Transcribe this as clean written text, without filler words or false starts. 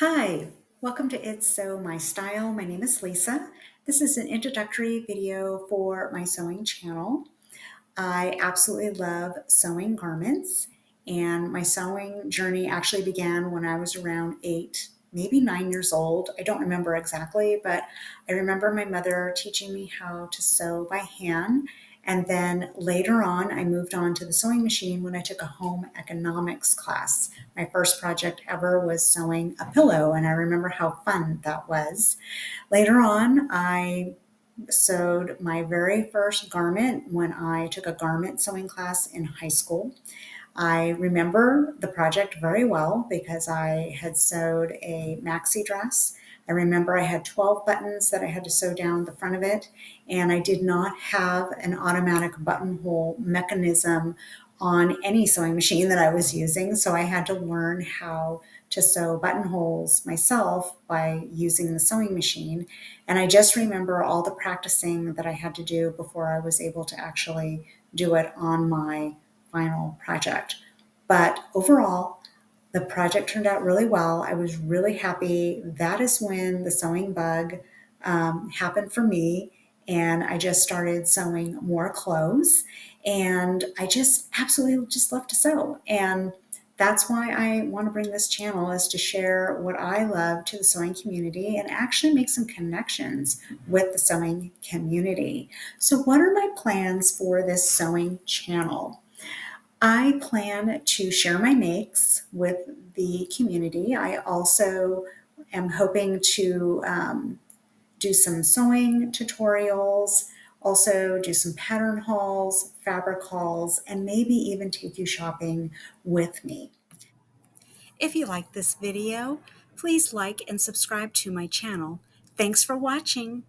Hi, welcome to It's Sew My Style. My name is Lisa. This is an introductory video for my sewing channel. I absolutely love sewing garments, and my sewing journey actually began when I was around 8, maybe 9 years old. I don't remember exactly, but I remember my mother teaching me how to sew by hand. And then later on, I moved on to the sewing machine when I took a home economics class. My first project ever was sewing a pillow, and I remember how fun that was. Later on, I sewed my very first garment when I took a garment sewing class in high school. I remember the project very well because I had sewed a maxi dress. I remember I had 12 buttons that I had to sew down the front of it, and I did not have an automatic buttonhole mechanism on any sewing machine that I was using, so I had to learn how to sew buttonholes myself by using the sewing machine. And I just remember all the practicing that I had to do before I was able to actually do it on my final project. But overall, the project turned out really well. I was really happy. That is when the sewing bug happened for me, and I just started sewing more clothes. And I just absolutely just love to sew. And that's why I want to bring this channel, is to share what I love to the sewing community and actually make some connections with the sewing community. So what are my plans for this sewing channel? I plan to share my makes with the community. I also am hoping to do some sewing tutorials, also do some pattern hauls, fabric hauls, and maybe even take you shopping with me. If you like this video, please like and subscribe to my channel. Thanks for watching.